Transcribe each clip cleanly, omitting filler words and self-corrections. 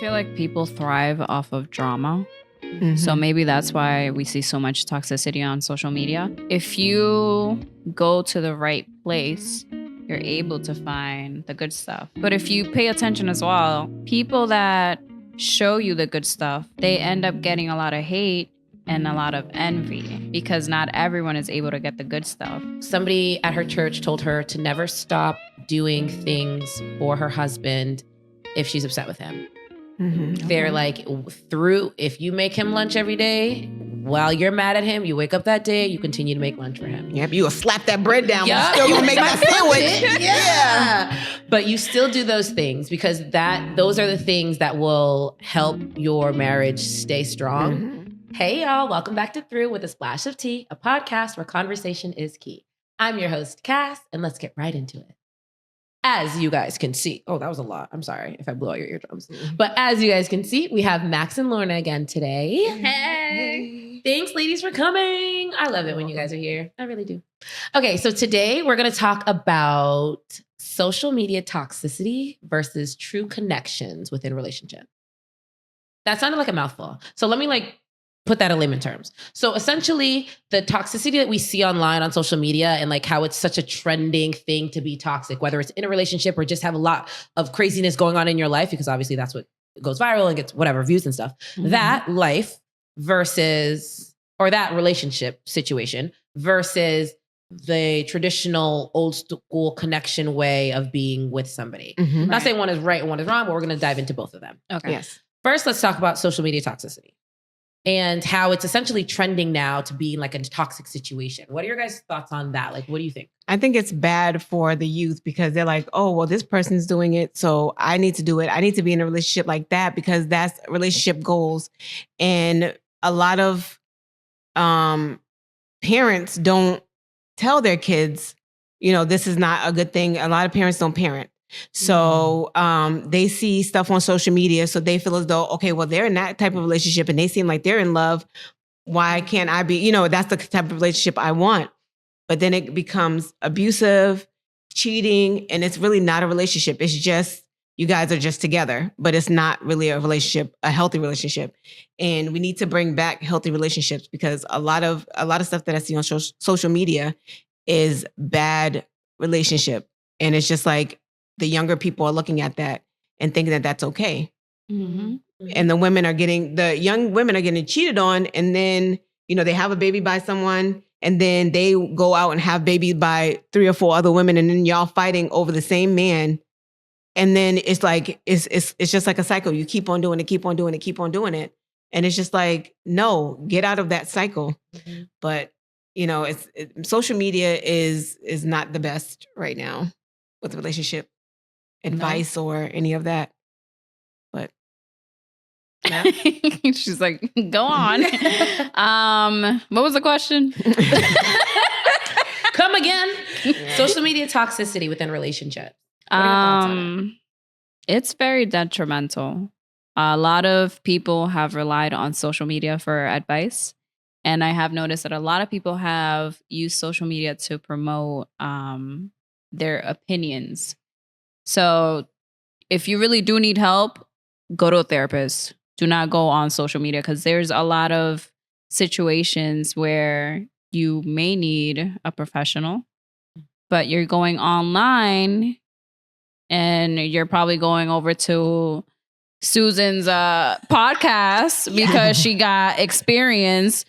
feel like people thrive off of drama. So maybe that's why we see so much toxicity on social media. If you go to the right place, you're able to find the good stuff. But if you pay attention as well, people that show you the good stuff, they end up getting a lot of hate and a lot of envy because not everyone is able to get the good stuff. Somebody at her church told her to never stop doing things for her husband if she's upset with him. They're like, if you make him lunch every day, while you're mad at him, you wake up that day, you continue to make lunch for him. Yep, you will slap that bread down, but you still gonna make that sandwich. Yeah. But you still do those things because those are the things that will help your marriage stay strong. Hey y'all, welcome back to Through with a Splash of Tea, a podcast where conversation is key. I'm your host, Cass, and let's get right into it. As you guys can see, that was a lot. I'm sorry if I blew out your eardrums. But as you guys can see, we have Max and Lorna again today. Hey. Thanks, ladies, for coming. I love it when you guys are here. I really do. Okay, so today we're going to talk about social media toxicity versus true connections within relationships. That sounded like a mouthful. So let me put that in layman terms. So essentially, the toxicity that we see online on social media and how it's such a trending thing to be toxic, whether it's in a relationship or just have a lot of craziness going on in your life, because obviously that's what goes viral and gets whatever views and stuff. That life or that relationship situation versus the traditional old school connection way of being with somebody. I'm not saying one is right and one is wrong, but we're going to dive into both of them. Okay. Yes. First, let's talk about social media toxicity and how it's essentially trending now to be in a toxic situation. What are your guys' thoughts on that? What do you think? I think it's bad for the youth because they're like, oh, well, this person's doing it, so I need to do it. I need to be in a relationship like that because that's relationship goals. And a lot of parents don't tell their kids, this is not a good thing. A lot of parents don't parent. So they see stuff on social media. So they feel as though, okay, well, they're in that type of relationship and they seem like they're in love. Why can't I be, that's the type of relationship I want. But then it becomes abusive, cheating, and it's really not a relationship. It's just, you guys are just together, but it's not really a relationship, a healthy relationship. And we need to bring back healthy relationships because a lot of stuff that I see on social media is bad relationship. And it's just the younger people are looking at that and thinking that that's okay. And the young women are getting cheated on. And then, they have a baby by someone and then they go out and have babies by 3 or 4 other women. And then y'all fighting over the same man. And then it's it's just like a cycle. You keep on doing it, keep on doing it, keep on doing it. And it's just no, get out of that cycle. But, social media is not the best right now with relationship advice or any of that. But she's like, go on. What was the question? Come again. Yeah. Social media toxicity within relationships. What are your thoughts on it? It's very detrimental. A lot of people have relied on social media for advice. And I have noticed that a lot of people have used social media to promote their opinions. So if you really do need help, go to a therapist. Do not go on social media because there's a lot of situations where you may need a professional, but you're going online and you're probably going over to Susan's podcast because she got experience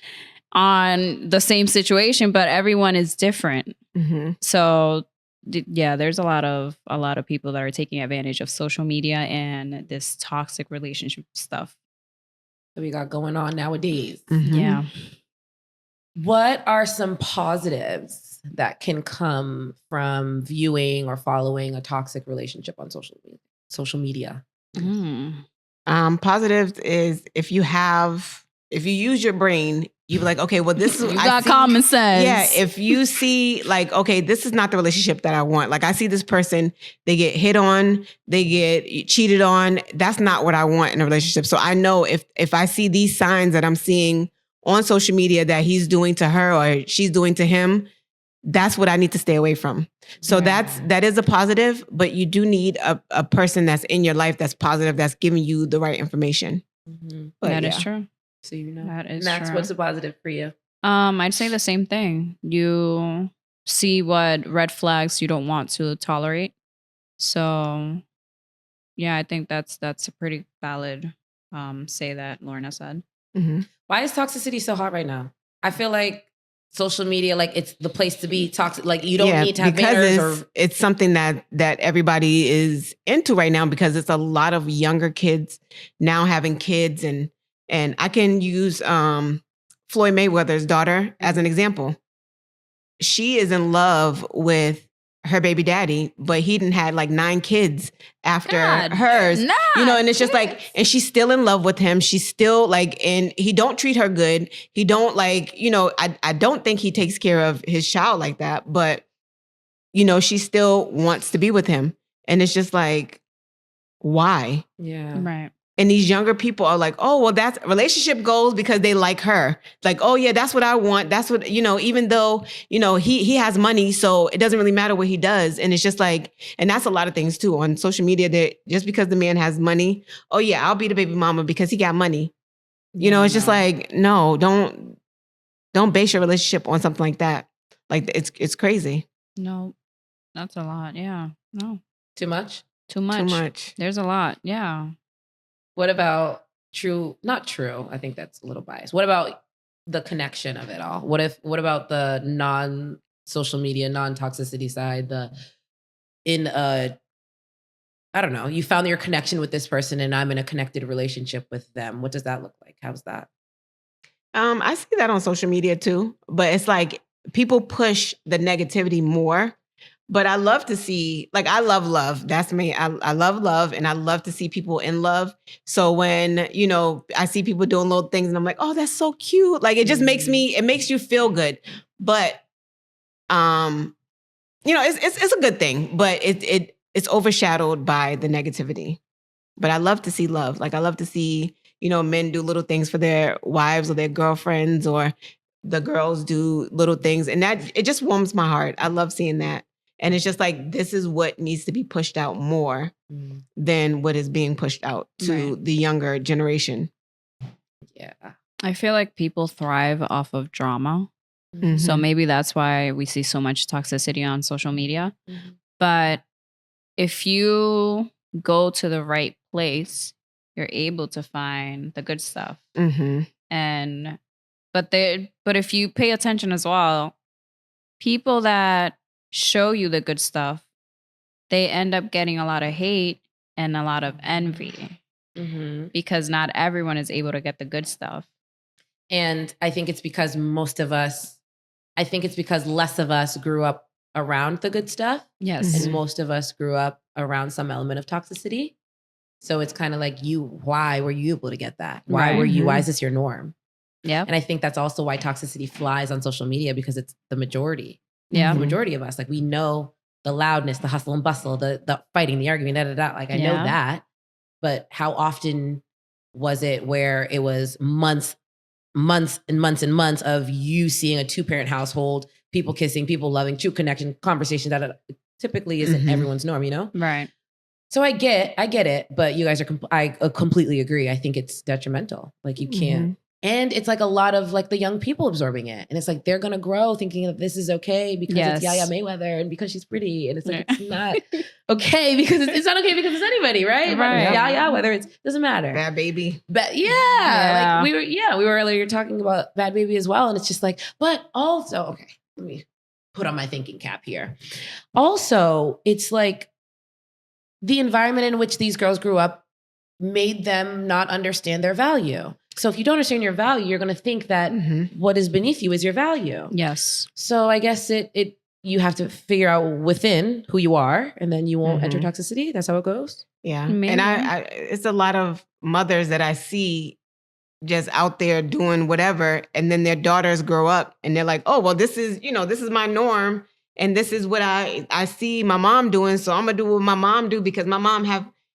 on the same situation, but everyone is different. So yeah, there's a lot of people that are taking advantage of social media and this toxic relationship stuff that we got going on nowadays. Yeah. What are some positives that can come from viewing or following a toxic relationship on social media? Positives is if you use your brain, you be like, okay, well, this is... You got common sense. Yeah, if you see okay, this is not the relationship that I want. I see this person, they get hit on, they get cheated on. That's not what I want in a relationship. So I know if I see these signs that I'm seeing on social media that he's doing to her or she's doing to him, that's what I need to stay away from. So that is a positive, but you do need a person that's in your life that's positive, that's giving you the right information. But That is true. So That is Max, true. what's a positive for you? I'd say the same thing. You see what red flags you don't want to tolerate. So yeah, I think that's a pretty valid say that Lorna said. Why is toxicity so hot right now? I feel like social media, like it's the place to be toxic. Like you don't need to have banners it's something that everybody is into right now, because it's a lot of younger kids now having kids, and I can use Floyd Mayweather's daughter as an example. She is in love with her baby daddy, but he didn't had like 9 kids after hers, and it's just like, and she's still in love with him. She's still like, and he don't treat her good. He don't like, I don't think he takes care of his child like that, but she still wants to be with him. And it's just like, why? Yeah. Right. And these younger people are like, oh, well, that's relationship goals because they like her. Like, oh yeah, that's what I want. That's what, even though, he has money, so it doesn't really matter what he does. And it's just like, and that's a lot of things too on social media, that just because the man has money, oh yeah, I'll be the baby mama because he got money. It's just like, no, don't base your relationship on something like that. Like it's crazy. No, that's a lot. Yeah. No. Too much? Too much. There's a lot. Yeah. What about not true? I think that's a little biased. What about the connection of it all? What about the non-social media, non-toxicity side? I don't know, you found your connection with this person and I'm in a connected relationship with them. What does that look like? How's that? I see that on social media too, but it's like people push the negativity more. But I love to see, like, I love love. That's me. I love love, and I love to see people in love. So when, I see people doing little things and I'm like, oh, that's so cute. Like, it just makes you feel good. But, it's a good thing, but it's overshadowed by the negativity. But I love to see love. Like, I love to see, men do little things for their wives or their girlfriends, or the girls do little things. And it just warms my heart. I love seeing that. And it's just like, this is what needs to be pushed out more than what is being pushed out to the younger generation. Yeah. I feel like people thrive off of drama. Mm-hmm. So maybe that's why we see so much toxicity on social media. Mm-hmm. But if you go to the right place, you're able to find the good stuff. Mm-hmm. But if you pay attention as well, people that show you the good stuff, they end up getting a lot of hate and a lot of envy, because not everyone is able to get the good stuff. And I think it's because less of us grew up around the good stuff. Yes. And most of us grew up around some element of toxicity. So it's kind of like, why were you able to get that? Why is this your norm? Yeah. And I think that's also why toxicity flies on social media, because it's the majority. Yeah. The majority of us, like, we know the loudness, the hustle and bustle, the fighting, the arguing, Like, I know that. But how often was it where it was months and months of you seeing a 2-parent household, people kissing, people loving, true connection, conversation that typically isn't everyone's norm, Right. So I get it, but you guys I completely agree. I think it's detrimental. Like, you can't. And it's like a lot of like the young people absorbing it. And it's like, they're going to grow thinking that this is okay because it's Yaya Mayweather and because she's pretty. And it's like, it's not okay because it's not okay because it's anybody, right? Yaya, whether doesn't matter. Bad Baby. But like we were earlier talking about Bad Baby as well. And it's just like, but also, okay, let me put on my thinking cap here. Also, it's like the environment in which these girls grew up made them not understand their value. So if you don't understand your value, you're going to think that what is beneath you is your value. Yes. So I guess you have to figure out within who you are, and then you won't enter toxicity. That's how it goes. Yeah. Maybe. And it's a lot of mothers that I see just out there doing whatever, and then their daughters grow up and they're like, oh, well, this is my norm. And this is what I see my mom doing. So I'm going to do what my mom do because my mom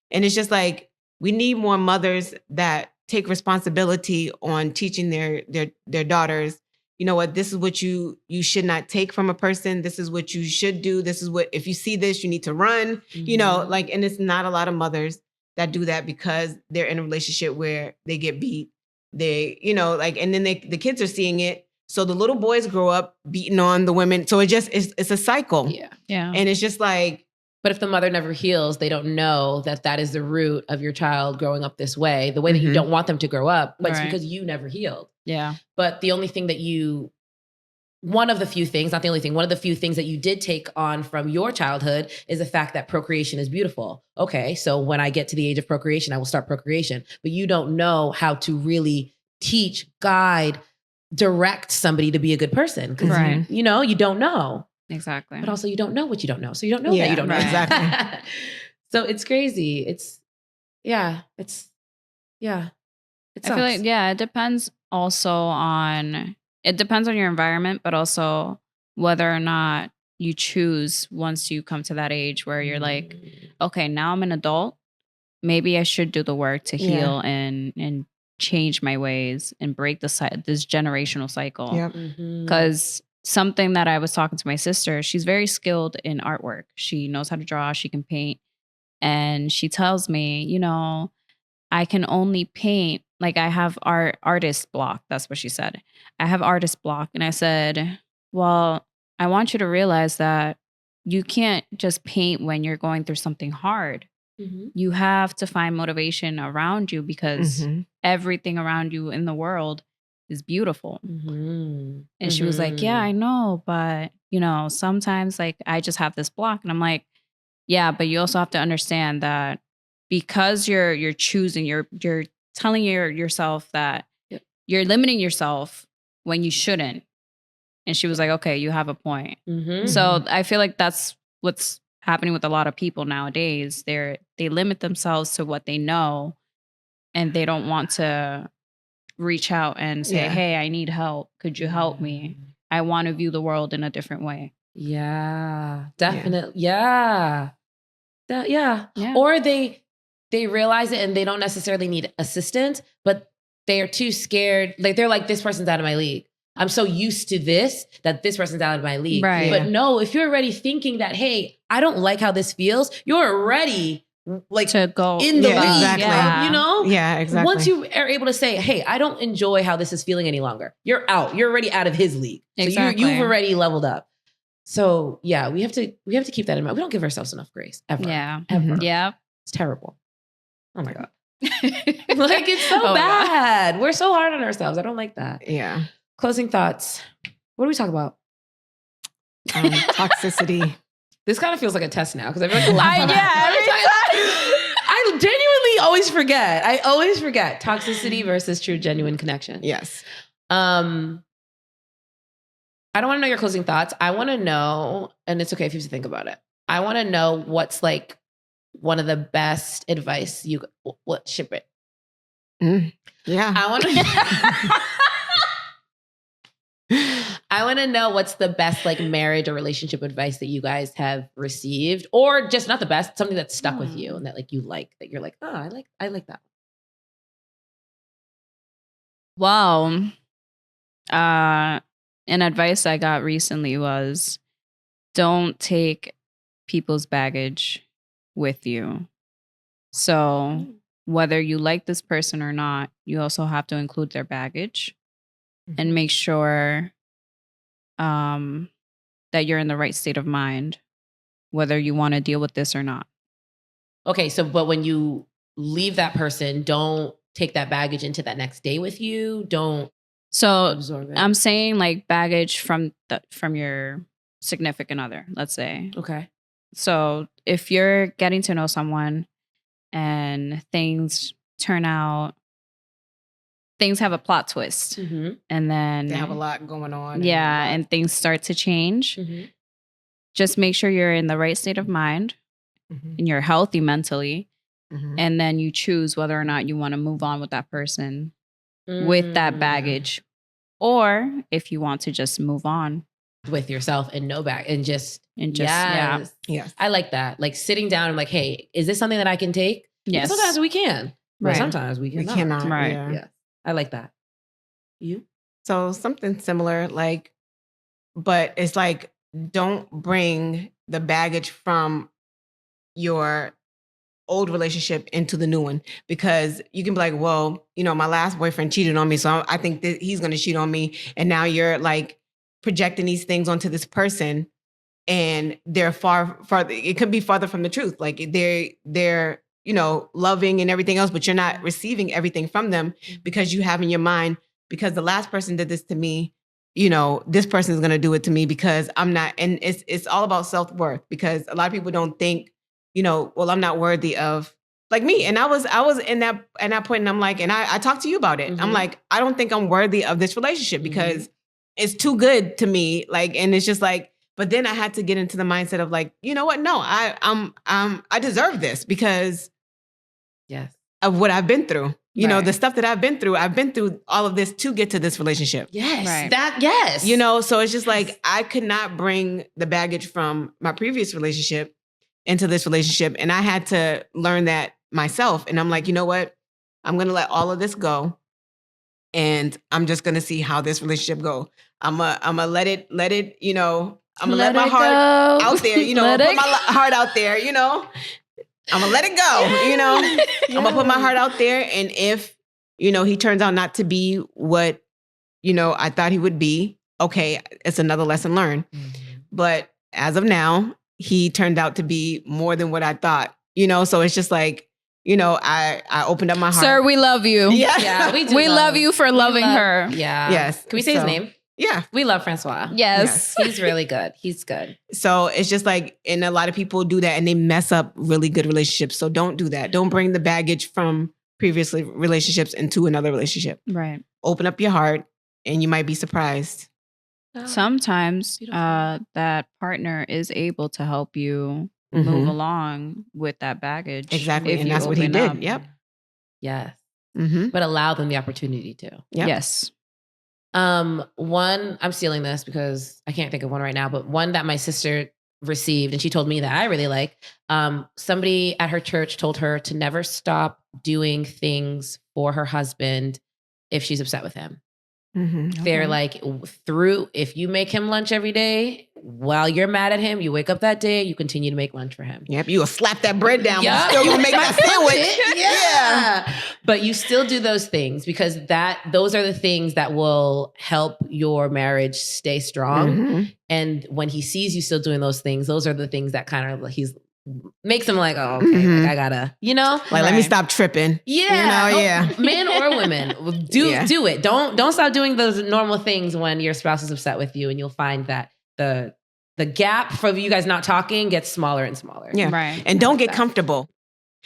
and it's just like, we need more mothers that take responsibility on teaching their daughters, you know what, this is what you should not take from a person. This is what you should do. This is what, if you see this, you need to run, you know, like, and it's not a lot of mothers that do that because they're in a relationship where they get beat. They, you know, like, and then the kids are seeing it. So the little boys grow up beating on the women. So it's a cycle. Yeah. Yeah. And it's just like, but if the mother never heals, they don't know that is the root of your child growing up this way, the way that you don't want them to grow up, but it's because you never healed. Yeah. But the only thing that one of the few things that you did take on from your childhood is the fact that procreation is beautiful. Okay, so when I get to the age of procreation, I will start procreation. But you don't know how to really teach, guide, direct somebody to be a good person. Because, you know, you don't know. Exactly. But also you don't know what you don't know. So you don't know that you don't know. Exactly. So it's crazy. It sucks. I feel like, it depends also on, it depends on your environment, but also whether or not you choose once you come to that age where you're like, okay, now I'm an adult. Maybe I should do the work to heal and change my ways and break this generational cycle. Because something that I was talking to my sister, she's very skilled in artwork. She knows how to draw, she can paint. And she tells me, you know, I can only paint, like I have artist block. That's what she said. I have artist block. And I said, well, I want you to realize that you can't just paint when you're going through something hard. You have to find motivation around you because everything around you in the world is beautiful. And she was like, yeah, I know. But, you know, sometimes like I just have this block. And I'm like, yeah, but you also have to understand that because you're choosing, you're telling yourself that you're limiting yourself when you shouldn't. And she was like, okay, you have a point. So I feel like that's what's happening with a lot of people nowadays. They limit themselves to what they know and they don't want to reach out and say, hey, I need help. Could you help me? I want to view the world in a different way. Yeah, definitely. Yeah. Or they realize it and they don't necessarily need assistance, but they are too scared. Like they're like, this person's out of my league. I'm so used to this that this person's out of my league. Right. But no, if you're already thinking that, hey, I don't like how this feels, you're already like to go in the league, exactly. you know? Yeah, exactly. Once you are able to say, hey, I don't enjoy how this is feeling any longer, you're out. You're already out of his league. Exactly. So you've already leveled up. So yeah, we have to keep that in mind. We don't give ourselves enough grace ever. Yeah. Ever. Yeah. It's terrible. Oh my God. Like it's so bad. We're so hard on ourselves. I don't like that. Yeah. Closing thoughts. What do we talk about? Toxicity. This kind of feels like a test now because I feel like I genuinely always forget. I always forget toxicity versus true genuine connection. Yes. I don't want to know your closing thoughts. I want to know, and it's okay if you have to think about it. I want to know what's like one of the best advice ship it. Yeah. I want to know what's the best like marriage or relationship advice that you guys have received, or just not the best, something that's stuck with you and that like you like, that you're like, oh, I like that. Well, an advice I got recently was don't take people's baggage with you. So whether you like this person or not, you also have to include their baggage and make sure that you're in the right state of mind, whether you want to deal with this or not. Okay, so but when you leave that person, don't take that baggage into that next day with you. Don't absorb it. I'm saying like baggage from your significant other, let's say. Okay. So if you're getting to know someone and things have a plot twist, and then they have a lot going on. And things start to change. Just make sure you're in the right state of mind and you're healthy mentally. And then you choose whether or not you want to move on with that person with that baggage, or if you want to just move on with yourself and no back and just yes. I like that. Like sitting down and like, hey, is this something that I can take? Yes. Sometimes we can. But Right. sometimes we cannot. We cannot. Right. Yeah. I like that. You? So something similar, like, but it's like, don't bring the baggage from your old relationship into the new one, because you can be like, well, my last boyfriend cheated on me, so I think that he's going to cheat on me. And now you're like projecting these things onto this person, and they're far, it could be farther from the truth. Like they're, loving and everything else, but you're not receiving everything from them because you have in your mind, because the last person did this to me, this person is going to do it to me because I'm not. And it's all about self-worth, because a lot of people don't think, well, I'm not worthy of, like me. And I was in that point, and I'm like, and I talked to you about it. I'm like, I don't think I'm worthy of this relationship because it's too good to me. Like, and it's just like, but then I had to get into the mindset of like, you know what? No, I deserve this because of what I've been through. The stuff that I've been through all of this to get to this relationship. Yes. Right. Yes. So it's just like, I could not bring the baggage from my previous relationship into this relationship. And I had to learn that myself. And I'm like, you know what? I'm going to let all of this go. And I'm just going to see how this relationship go. I'm going to let it, I'm going to let my heart out there, put my heart out there, I'm going to let it go, I'm going to put my heart out there. And if, he turns out not to be what, I thought he would be, okay, it's another lesson learned. But as of now, he turned out to be more than what I thought, so it's just like, I opened up my heart. Sir, we love you. Yeah, we do. We love you for loving her. Yeah. Yes. Can we say his name? Yeah. We love Francois. Yes. He's really good. He's good. So it's just like, and a lot of people do that and they mess up really good relationships. So don't do that. Don't bring the baggage from previous relationships into another relationship. Right. Open up your heart and you might be surprised. Sometimes that partner is able to help you move along with that baggage. Exactly. And that's what he did. Up. Yep. Yes. But allow them the opportunity to. Yep. Yes. One, I'm stealing this because I can't think of one right now, but one that my sister received and she told me that I really like. Somebody at her church told her to never stop doing things for her husband if she's upset with him. They're like, if you make him lunch every day while you're mad at him, you wake up that day, you continue to make lunch for him. Yep, you will slap that bread down. Yep. You're still gonna make that sandwich. Yeah. But you still do those things because those are the things that will help your marriage stay strong. And when he sees you still doing those things, those are the things that kind of makes him like, oh, okay, like I gotta, like let me stop tripping. Yeah, men or women, do it. Don't stop doing those normal things when your spouse is upset with you, and you'll find that the gap for you guys not talking gets smaller and smaller. Yeah, right. And don't get comfortable,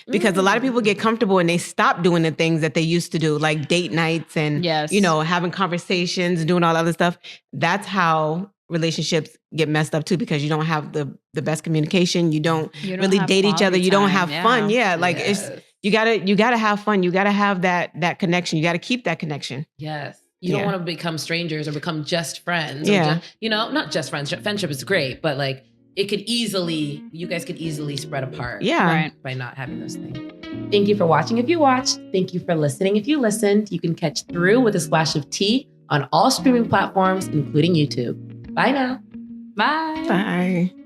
because a lot of people get comfortable and they stop doing the things that they used to do, like date nights and having conversations and doing all that other stuff. That's how relationships get messed up too, because you don't have the best communication. You don't really date each other. You don't have fun. Yeah. Like you gotta have fun. You gotta have that connection. You gotta keep that connection. Yes. You don't want to become strangers or become just friends. Yeah. Not just friends. Friendship is great, but like you guys could easily spread apart. Yeah. Right. By not having those things. Thank you for watching if you watched. Thank you for listening if you listened. You can catch Through with a Splash of Tea on all streaming platforms, including YouTube. Bye now. Bye. Bye.